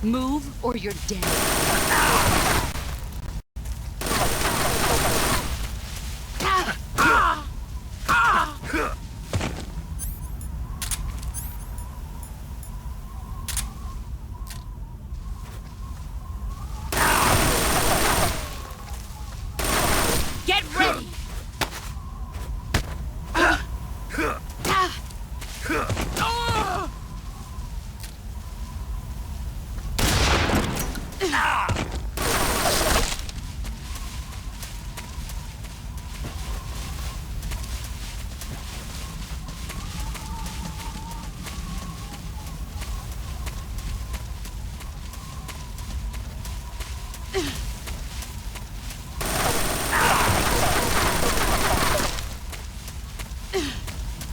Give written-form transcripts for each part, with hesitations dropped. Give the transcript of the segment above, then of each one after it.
Move or you're dead. Get ready!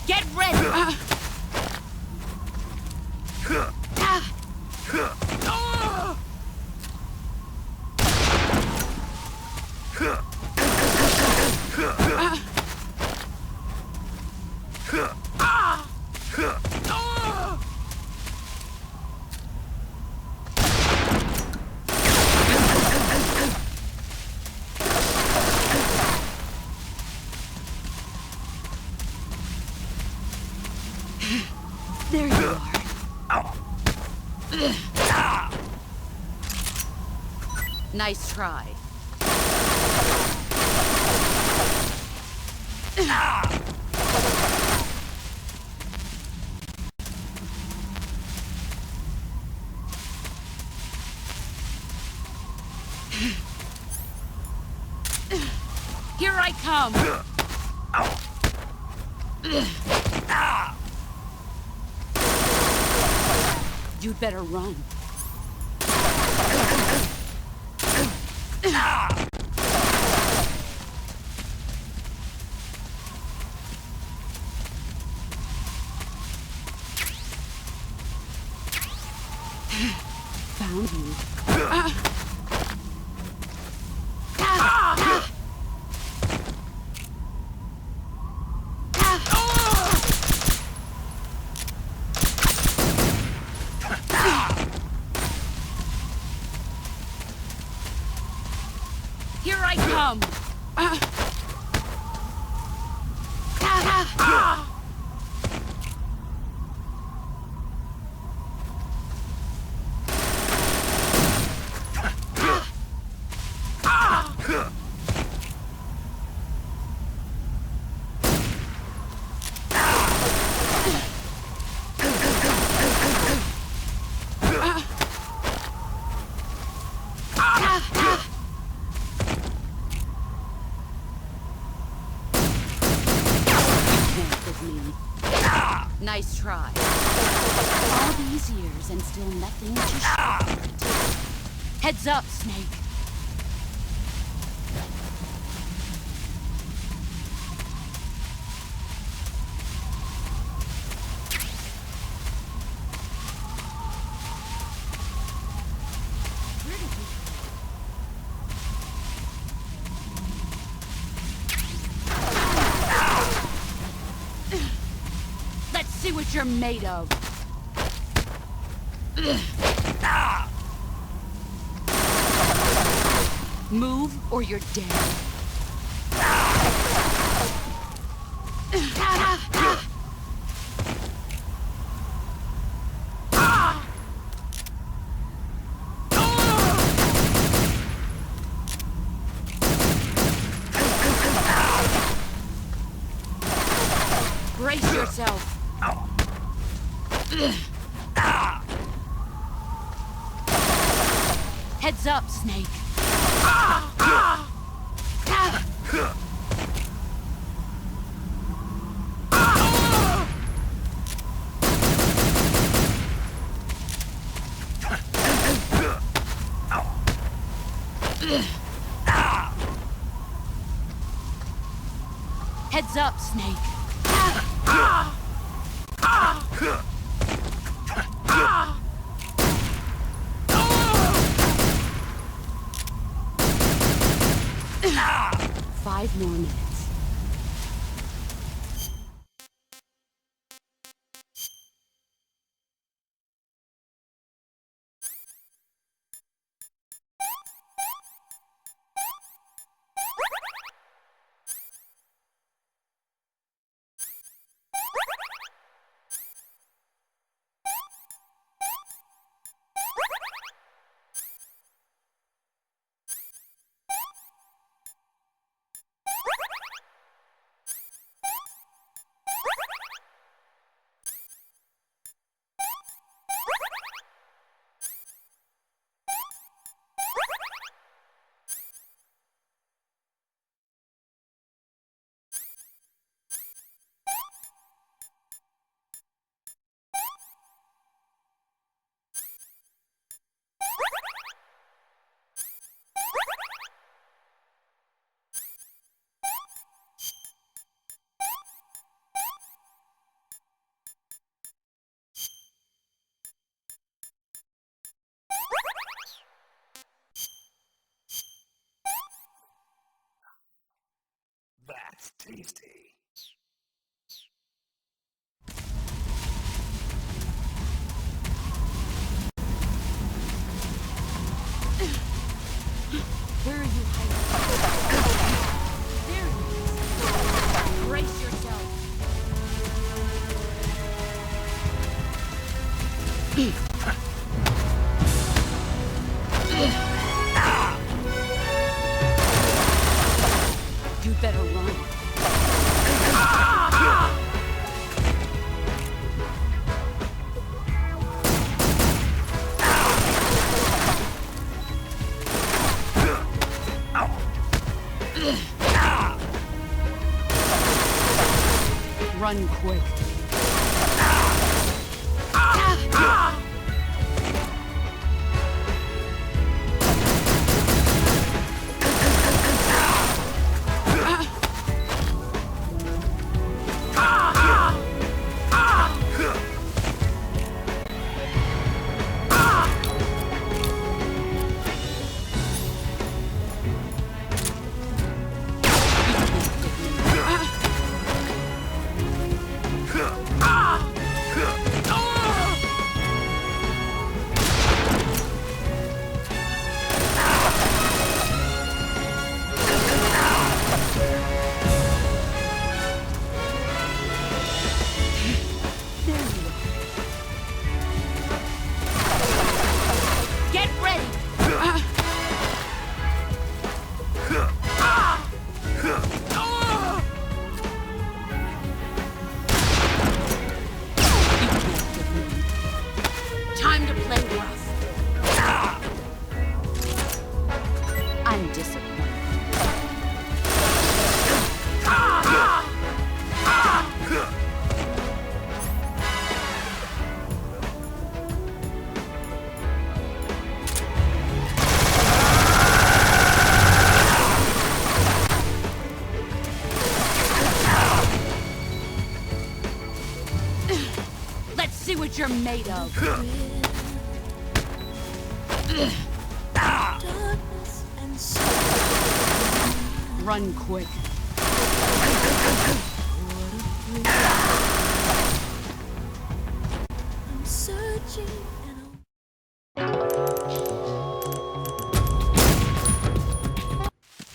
Get ready! There you are. Nice try. Here I come. You'd better run. Found you. Here I come! Nice try. All these years and still nothing to show. Heads up, Snake. See what you're made of. Move or you're dead. Brace yourself. Heads up, Snake. Heads up, Snake. 5 more minutes. Tasty. Where are you hiding? There he is. Brace yourself. You'd better run. Run quick. Time to play rough. I'm disappointed. Let's see what you're made of. Run quick. I'm searching and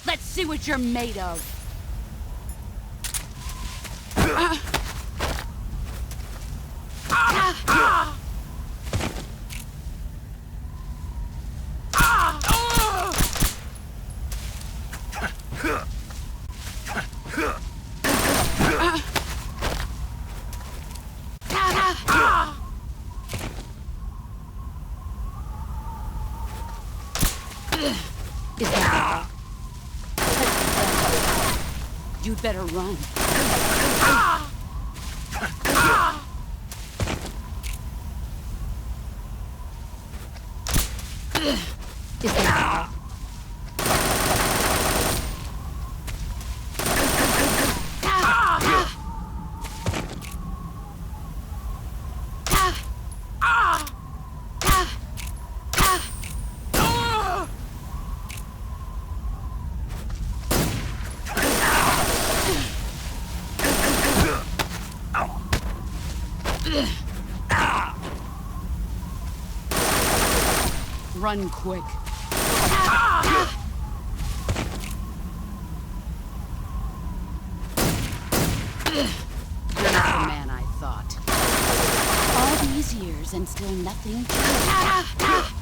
Let's see what you're made of. Is that you'd better run. Is that run quick. You're not the man I thought. All these years and still nothing changed.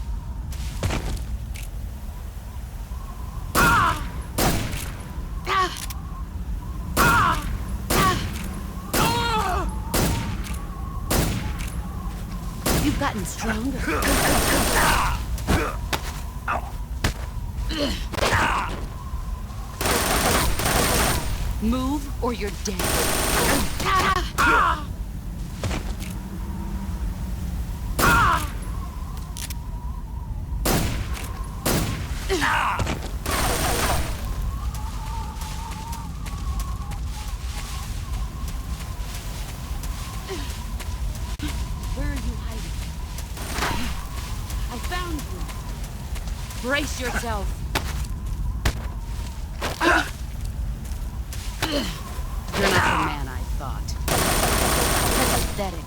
You've gotten stronger. Move or you're dead. Where are you hiding? I found you. Brace yourself. You're not the man I thought. Pathetic.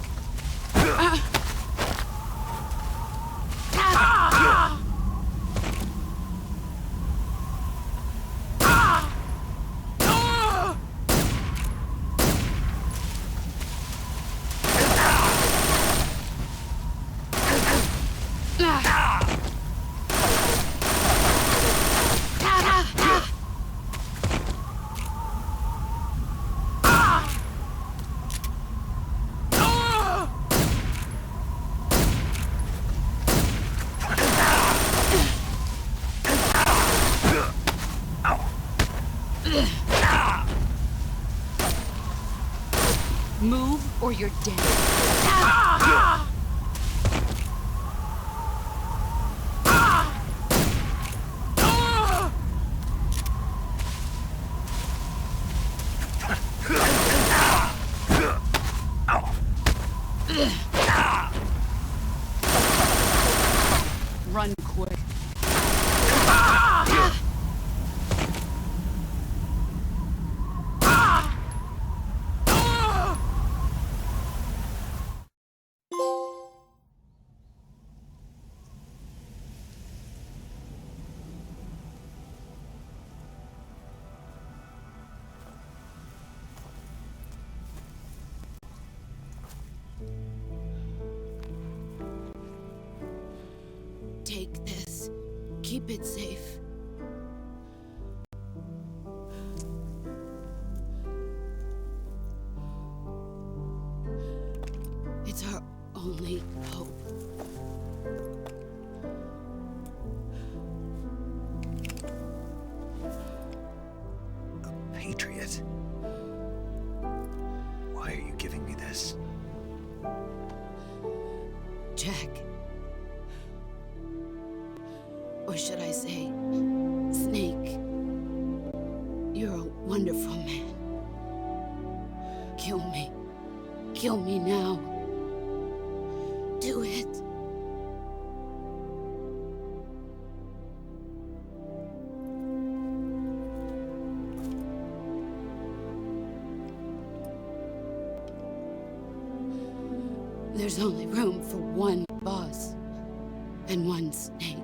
Move or you're dead. Run quick. Take this. Keep it safe. It's our only hope. A patriot? Why are you giving me this? Jack. Or should I say, Snake? You're a wonderful man. Kill me. Kill me now. Do it. There's only room for one boss and one snake.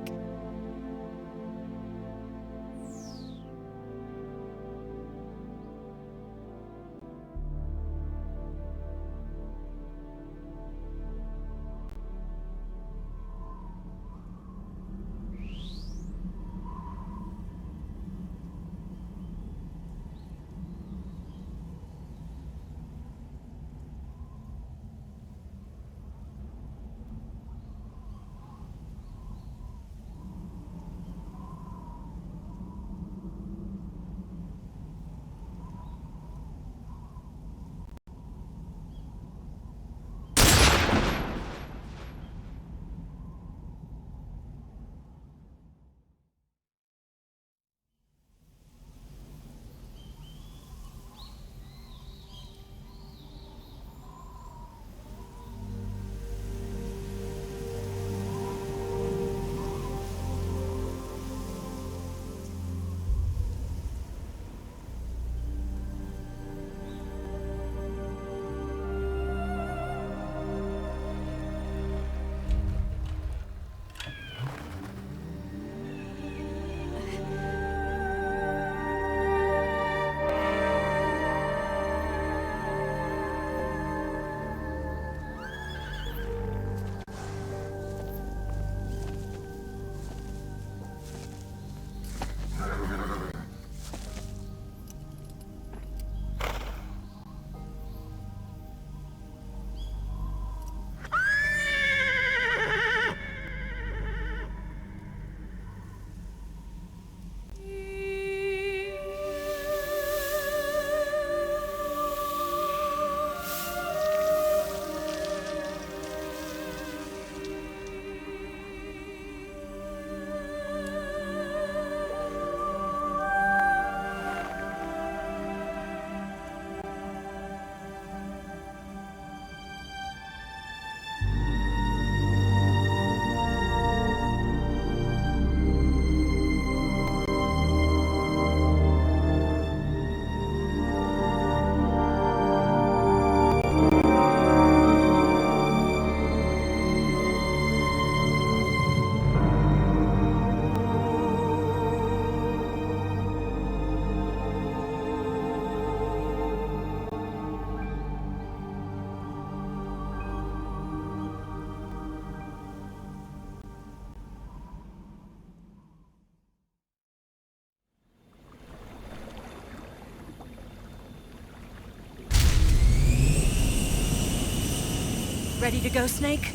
Ready to go, Snake?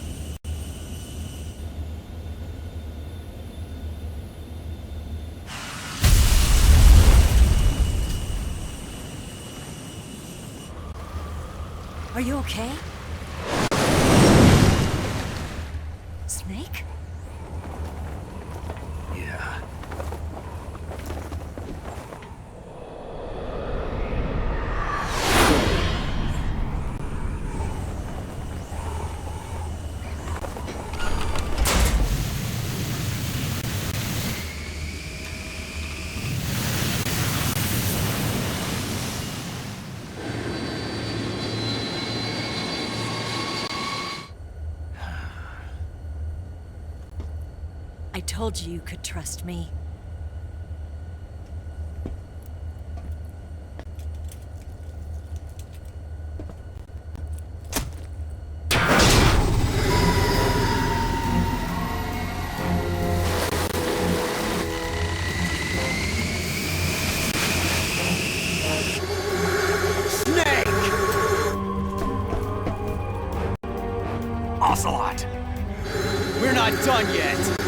Are you okay? Snake? Yeah. I told you you could trust me. Ocelot! We're not done yet!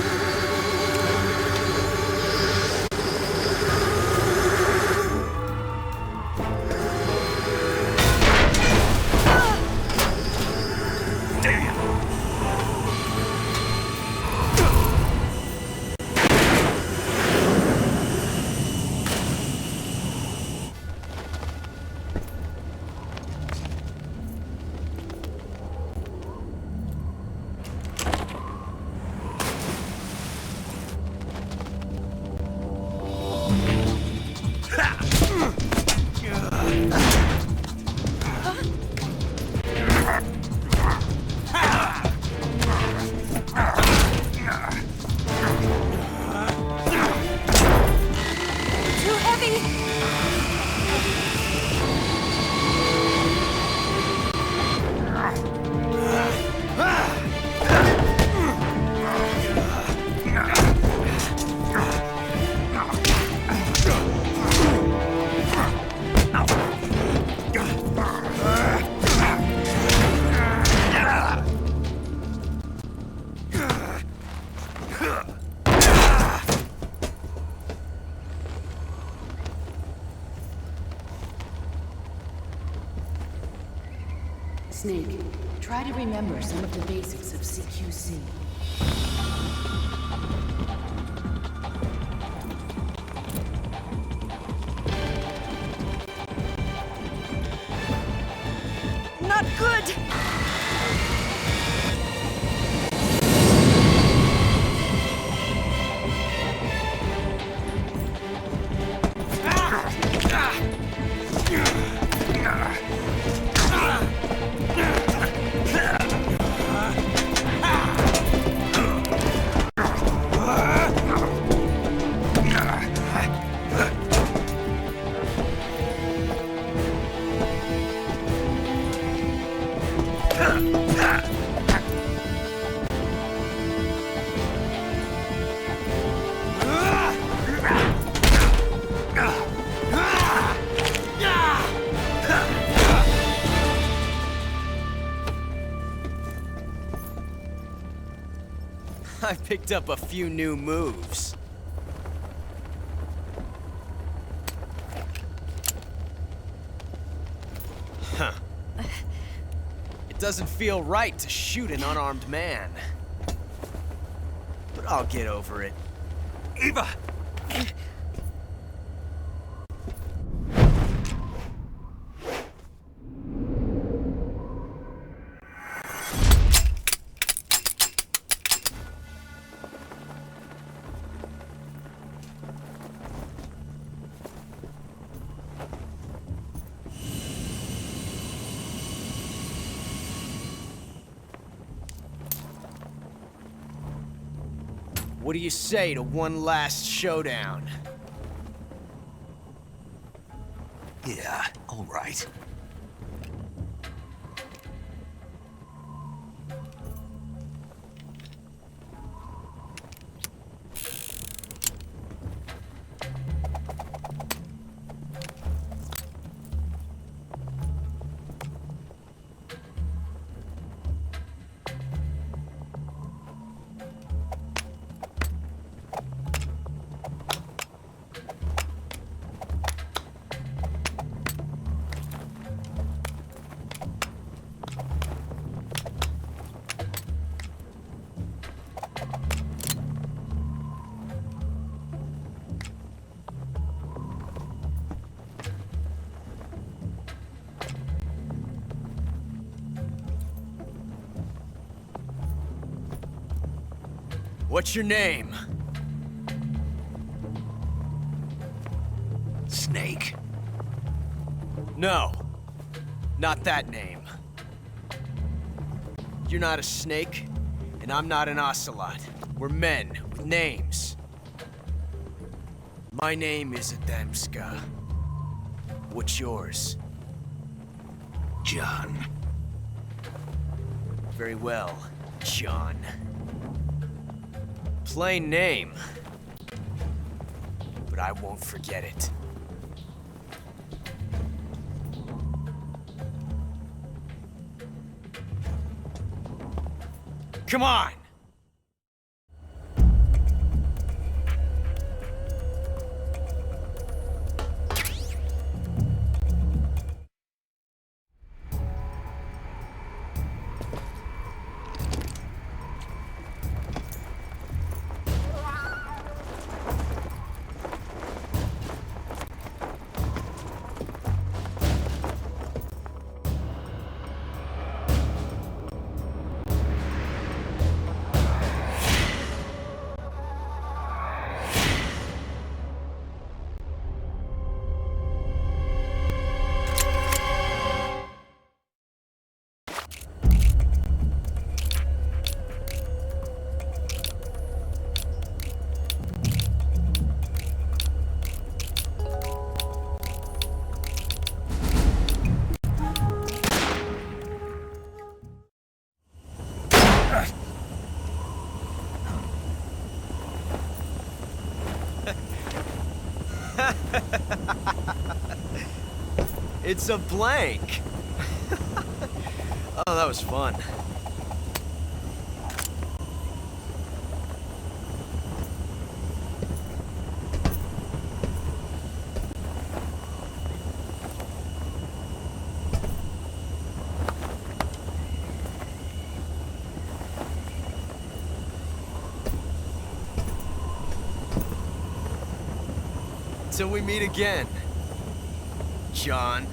Too heavy! Snake, try to remember some of the basics of CQC. Not good! I picked up a few new moves. Huh. It doesn't feel right to shoot an unarmed man. But I'll get over it. Eva! What do you say to one last showdown? Yeah, all right. What's your name? Snake. No. Not that name. You're not a snake, and I'm not an ocelot. We're men with names. My name is Adamska. What's yours? John. Very well, John. Plain name. But I won't forget it. Come on! It's a blank. Oh, that was fun. Till we meet again, John.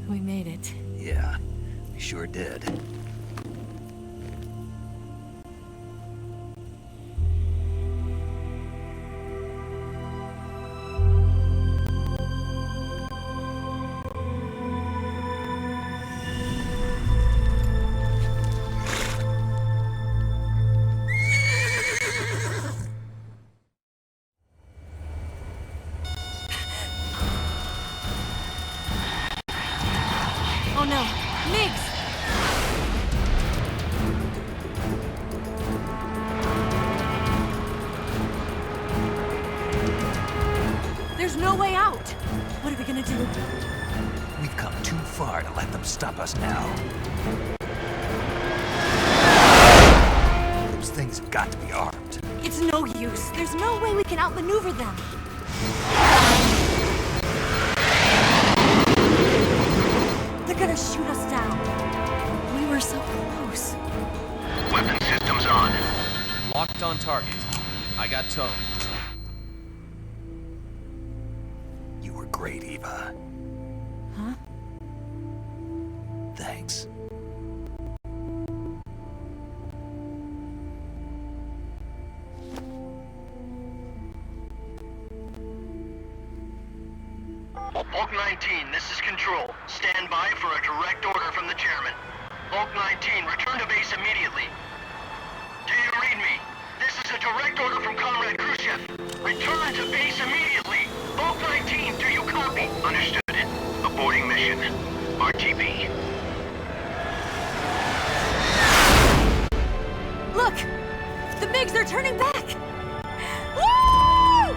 We made it. Yeah, we sure did. Oh no, Migs! There's no way out! What are we gonna do? We've come too far to let them stop us now. Those things have got to be armed. It's no use. There's no way we can outmaneuver them. They're gonna shoot us down. We were so close. Weapon systems on. Locked on target. I got towed. You were great, Eva. Huh? Thanks. Bulk 19, this is Control. Stand by for a direct order from the chairman. Bulk 19, return to base immediately. Do you read me? This is a direct order from Comrade Khrushchev. Return to base immediately. Bulk 19, do you copy? Understood. Aborting mission. RTB. Look! The MiGs are turning back! Woo!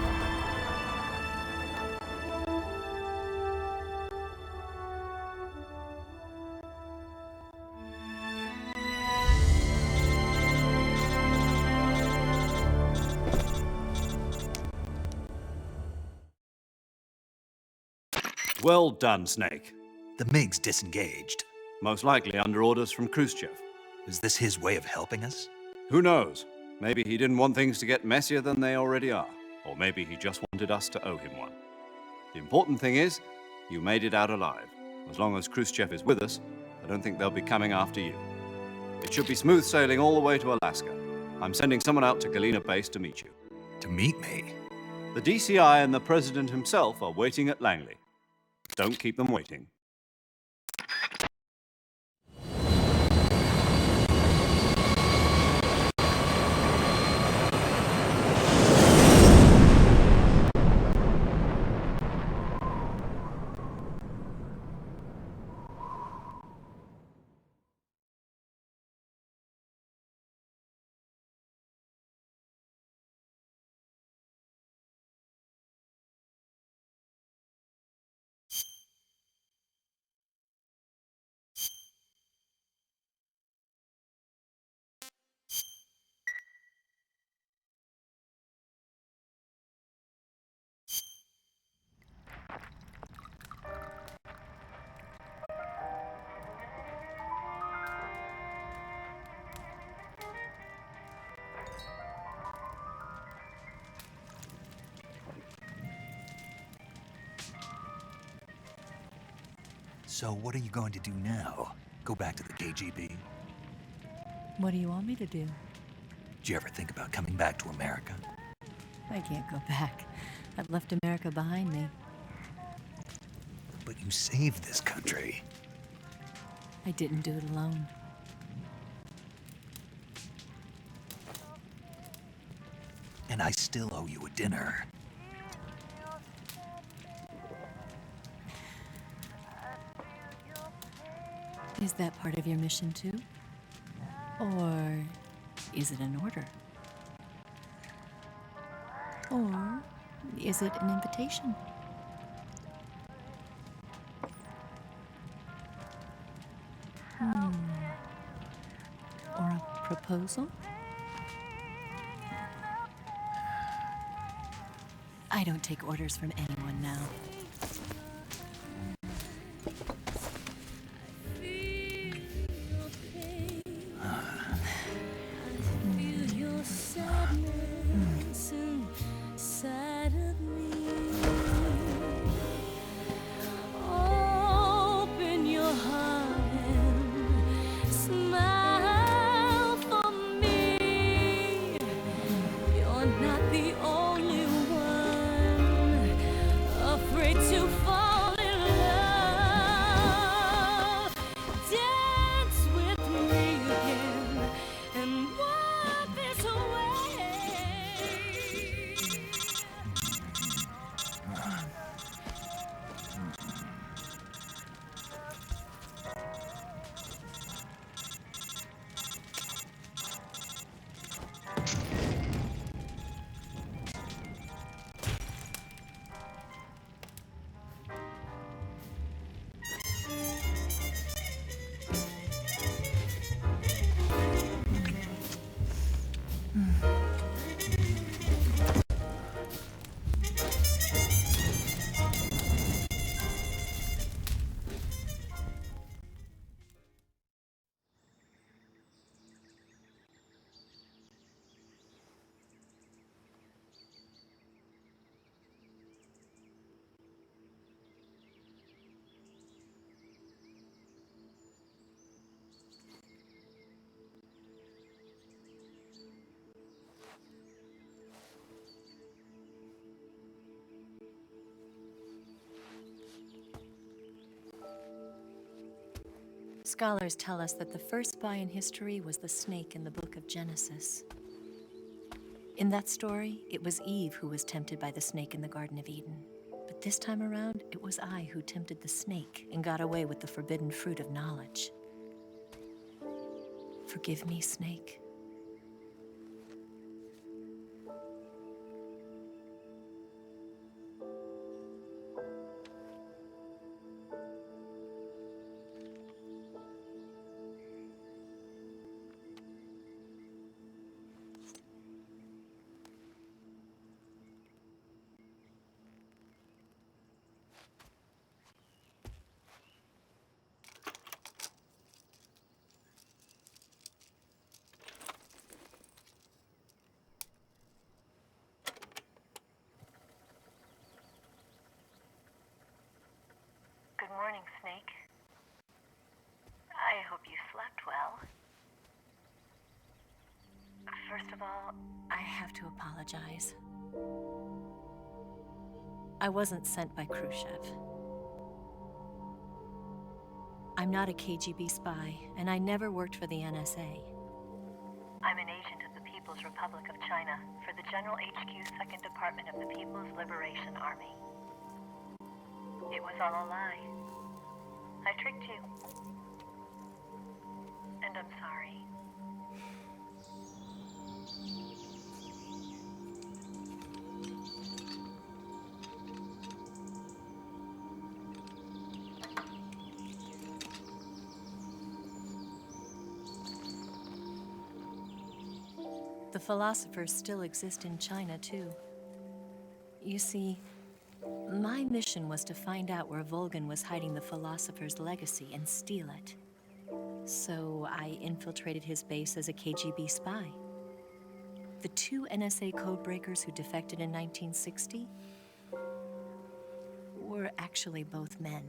Well done, Snake. The MiGs disengaged. Most likely under orders from Khrushchev. Is this his way of helping us? Who knows? Maybe he didn't want things to get messier than they already are. Or maybe he just wanted us to owe him one. The important thing is, you made it out alive. As long as Khrushchev is with us, I don't think they'll be coming after you. It should be smooth sailing all the way to Alaska. I'm sending someone out to Galena Base to meet you. To meet me? The DCI and the President himself are waiting at Langley. Don't keep them waiting. So what are you going to do now? Go back to the KGB? What do you want me to do? Did you ever think about coming back to America? I can't go back. I've left America behind me. But you saved this country. I didn't do it alone. And I still owe you a dinner. Is that part of your mission too? Or is it an order? Or is it an invitation? Or a proposal? I don't take orders from anyone now. Too far. Scholars tell us that the first spy in history was the snake in the book of Genesis. In that story, it was Eve who was tempted by the snake in the Garden of Eden. But this time around, it was I who tempted the snake and got away with the forbidden fruit of knowledge. Forgive me, snake. Good morning, Snake. I hope you slept well. First of all, I have to apologize. I wasn't sent by Khrushchev. I'm not a KGB spy, and I never worked for the NSA. I'm an agent of the People's Republic of China for the General HQ 2nd Department of the People's Liberation Army. It was all a lie. I tricked you. And I'm sorry. The philosophers still exist in China, too. You see, my mission was to find out where Volgan was hiding the philosopher's legacy and steal it. So I infiltrated his base as a KGB spy. The 2 NSA codebreakers who defected in 1960 were actually both men.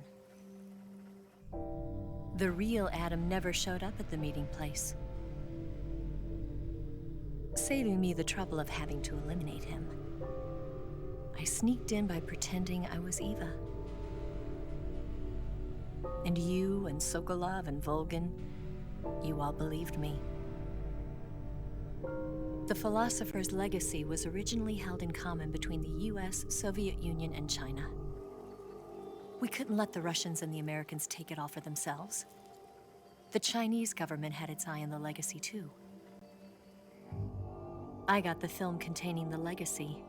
The real Adam never showed up at the meeting place, saving me the trouble of having to eliminate him. I sneaked in by pretending I was Eva. And you and Sokolov and Volgan, you all believed me. The philosopher's legacy was originally held in common between the US, Soviet Union, and China. We couldn't let the Russians and the Americans take it all for themselves. The Chinese government had its eye on the legacy too. I got the film containing the legacy,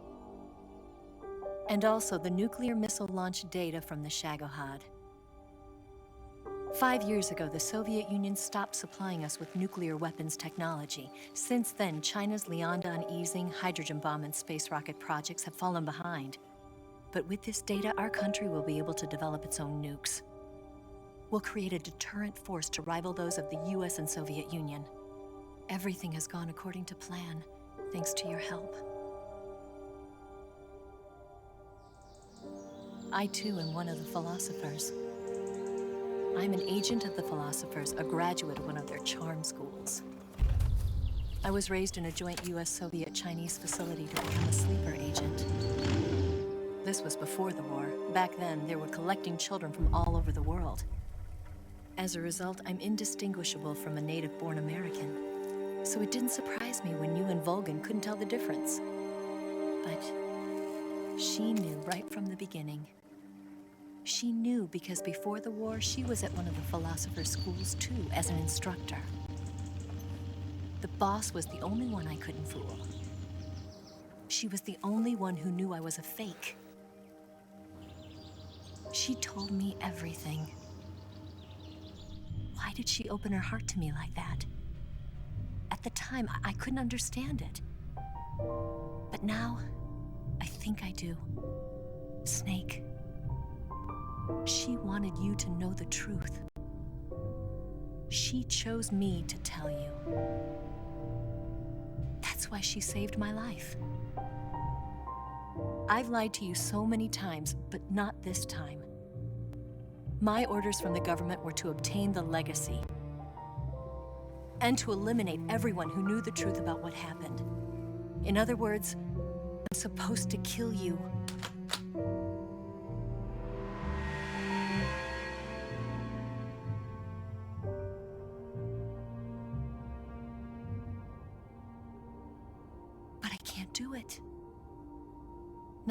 and also the nuclear missile launch data from the Shagohod. 5 years ago, the Soviet Union stopped supplying us with nuclear weapons technology. Since then, China's Liaodong easing, hydrogen bomb, and space rocket projects have fallen behind. But with this data, our country will be able to develop its own nukes. We'll create a deterrent force to rival those of the US and Soviet Union. Everything has gone according to plan, thanks to your help. I too am one of the philosophers. I'm an agent of the philosophers, a graduate of one of their charm schools. I was raised in a joint US-Soviet-Chinese facility to become a sleeper agent. This was before the war. Back then, they were collecting children from all over the world. As a result, I'm indistinguishable from a native-born American. So it didn't surprise me when you and Volgan couldn't tell the difference. But she knew right from the beginning. She knew because before the war, she was at one of the philosopher's schools too, as an instructor. The boss was the only one I couldn't fool. She was the only one who knew I was a fake. She told me everything. Why did she open her heart to me like that? At the time, I couldn't understand it. But now, I think I do. Snake. She wanted you to know the truth. She chose me to tell you. That's why she saved my life. I've lied to you so many times, but not this time. My orders from the government were to obtain the legacy and to eliminate everyone who knew the truth about what happened. In other words, I'm supposed to kill you.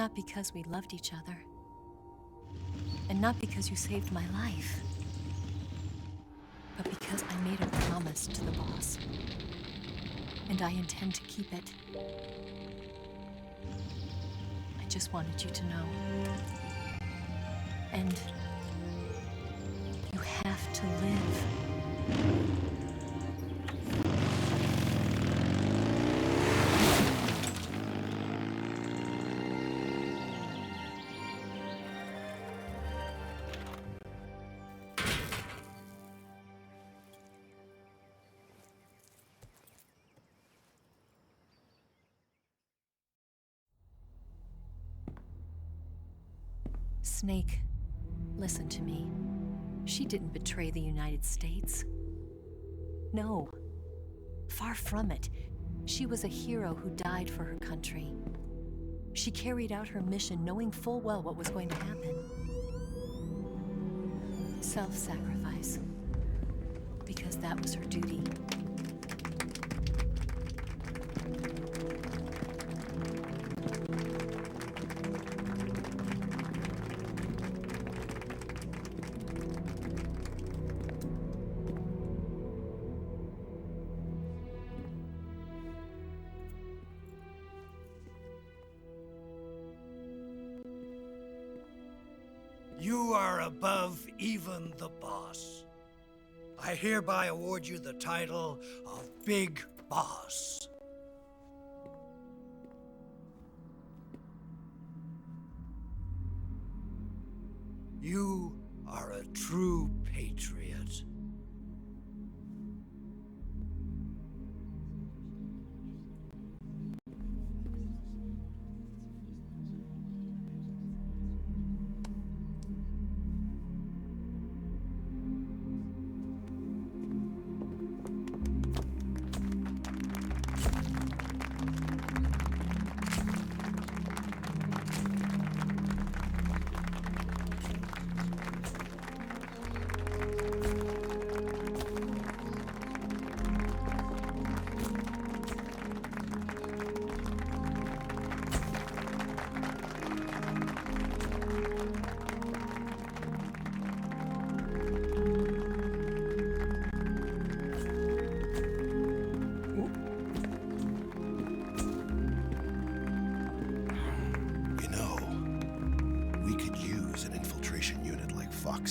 Not because we loved each other. And not because you saved my life. But because I made a promise to the boss. And I intend to keep it. I just wanted you to know. And you have to live. Snake, listen to me. She didn't betray the United States. No. Far from it. She was a hero who died for her country. She carried out her mission knowing full well what was going to happen. Self-sacrifice. Because that was her duty. You are above even the boss. I hereby award you the title of Big Boss. You are a true patriot.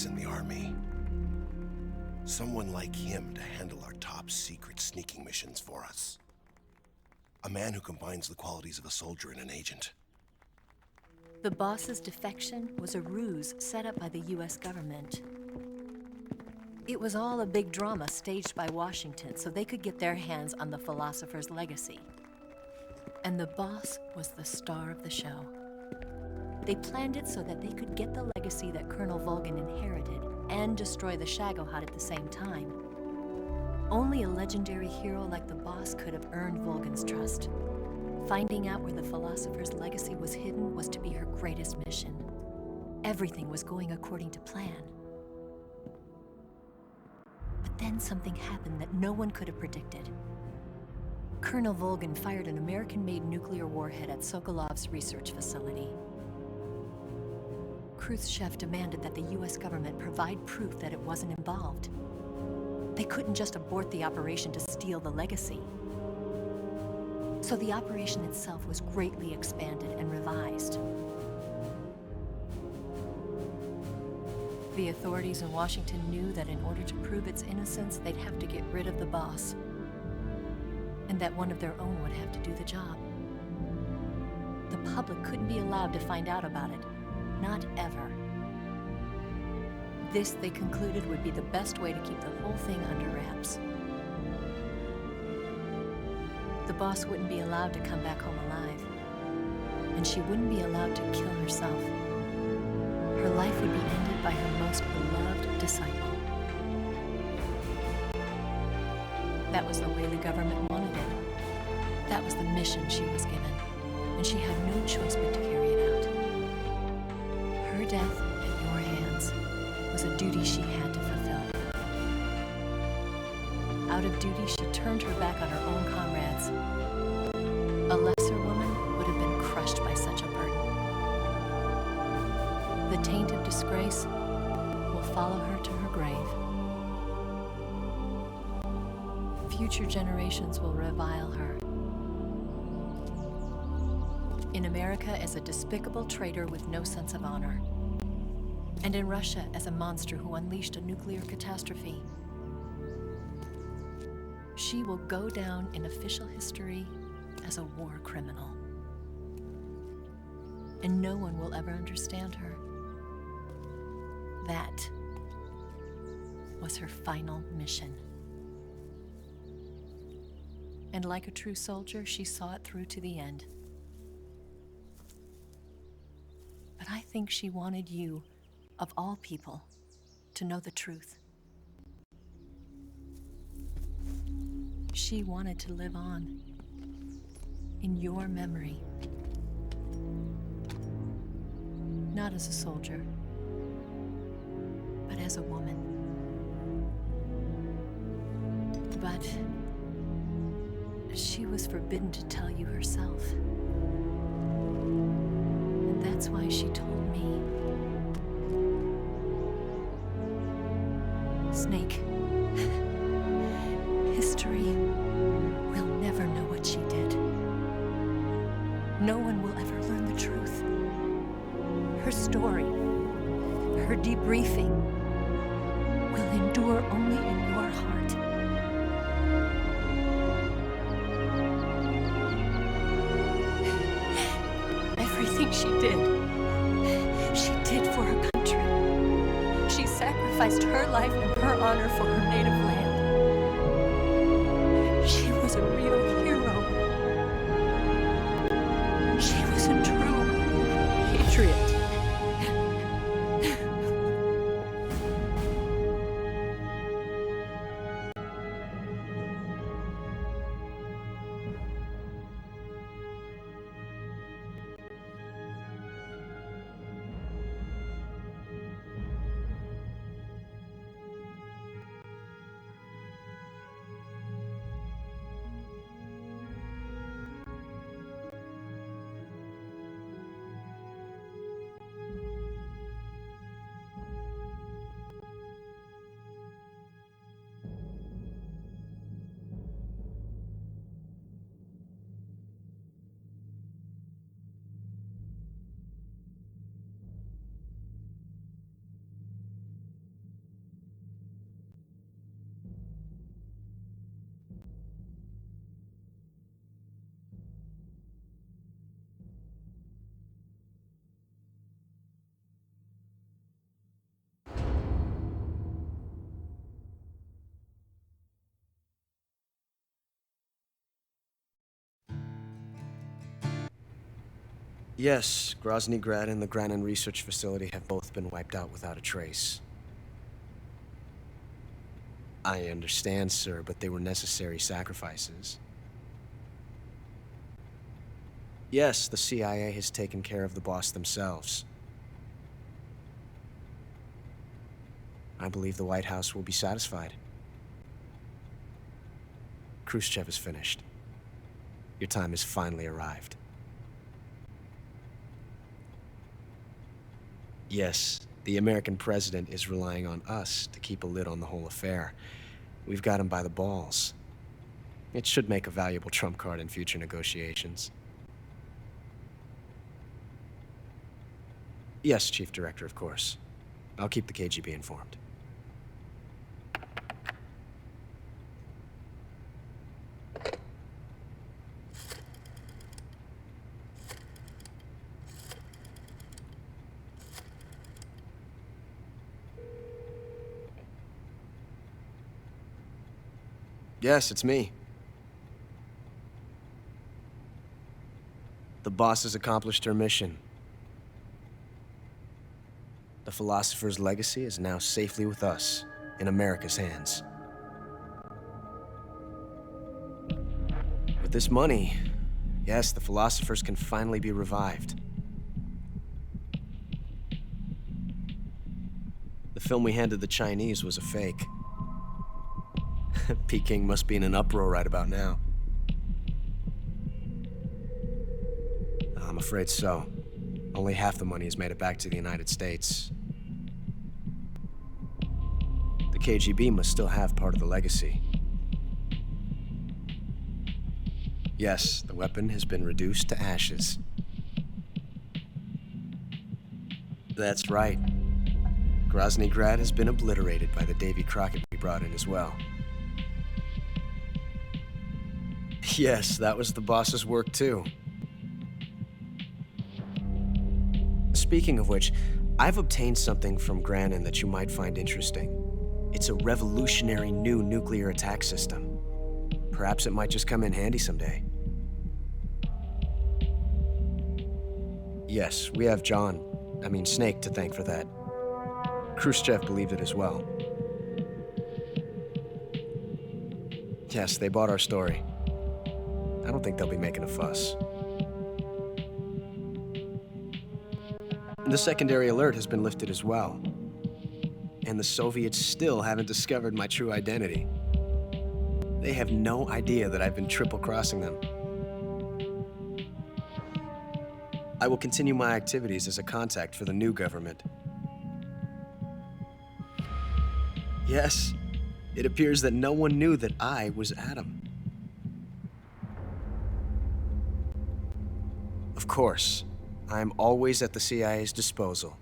In the army. Someone like him to handle our top secret sneaking missions for us. A man who combines the qualities of a soldier and an agent. The boss's defection was a ruse set up by the US government. It was all a big drama staged by Washington so they could get their hands on the philosopher's legacy. And the boss was the star of the show. They planned it so that they could get the legacy that Colonel Volgin inherited and destroy the Shagohod at the same time. Only a legendary hero like the boss could have earned Volgin's trust. Finding out where the philosopher's legacy was hidden was to be her greatest mission. Everything was going according to plan. But then something happened that no one could have predicted. Colonel Volgin fired an American-made nuclear warhead at Sokolov's research facility. Khrushchev demanded that the US government provide proof that it wasn't involved. They couldn't just abort the operation to steal the legacy. So the operation itself was greatly expanded and revised. The authorities in Washington knew that in order to prove its innocence, they'd have to get rid of the boss. And that one of their own would have to do the job. The public couldn't be allowed to find out about it. Not ever. This, they concluded, would be the best way to keep the whole thing under wraps. The boss wouldn't be allowed to come back home alive. And she wouldn't be allowed to kill herself. Her life would be ended by her most beloved disciple. That was the way the government wanted it. That was the mission she was given. And she had no choice but to carry it out. Her death at your hands was a duty she had to fulfill. Out of duty, she turned her back on her own comrades. A lesser woman would have been crushed by such a burden. The taint of disgrace will follow her to her grave. Future generations will revile her. In America as a despicable traitor with no sense of honor. And in Russia as a monster who unleashed a nuclear catastrophe. She will go down in official history as a war criminal. And no one will ever understand her. That was her final mission. And like a true soldier, she saw it through to the end. But I think she wanted you, of all people, to know the truth. She wanted to live on in your memory. Not as a soldier, but as a woman. But she was forbidden to tell you herself. And that's why she told me. Snake, history will never know what she did. No one will ever learn the truth. Her story, her debriefing, will endure only in your heart. Everything she did for her country. She sacrificed her life and her honor for her native land. She was a real hero. She was a true patriot. Yes, Grozny Grad and the Granin Research Facility have both been wiped out without a trace. I understand, sir, but they were necessary sacrifices. Yes, the CIA has taken care of the boss themselves. I believe the White House will be satisfied. Khrushchev is finished. Your time has finally arrived. Yes, the American president is relying on us to keep a lid on the whole affair. We've got him by the balls. It should make a valuable trump card in future negotiations. Yes, Chief Director, of course. I'll keep the KGB informed. Yes, it's me. The boss has accomplished her mission. The philosopher's legacy is now safely with us, in America's hands. With this money, yes, the philosophers can finally be revived. The film we handed the Chinese was a fake. Peking must be in an uproar right about now. I'm afraid so. Only half the money has made it back to the United States. The KGB must still have part of the legacy. Yes, the weapon has been reduced to ashes. That's right. Grozny Grad has been obliterated by the Davy Crockett we brought in as well. Yes, that was the boss's work too. Speaking of which, I've obtained something from Granin that you might find interesting. It's a revolutionary new nuclear attack system. Perhaps it might just come in handy someday. Yes, we have Snake to thank for that. Khrushchev believed it as well. Yes, they bought our story. I don't think they'll be making a fuss. The secondary alert has been lifted as well. And the Soviets still haven't discovered my true identity. They have no idea that I've been triple-crossing them. I will continue my activities as a contact for the new government. Yes, it appears that no one knew that I was Adam. Of course, I am always at the CIA's disposal,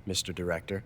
Mr. Director.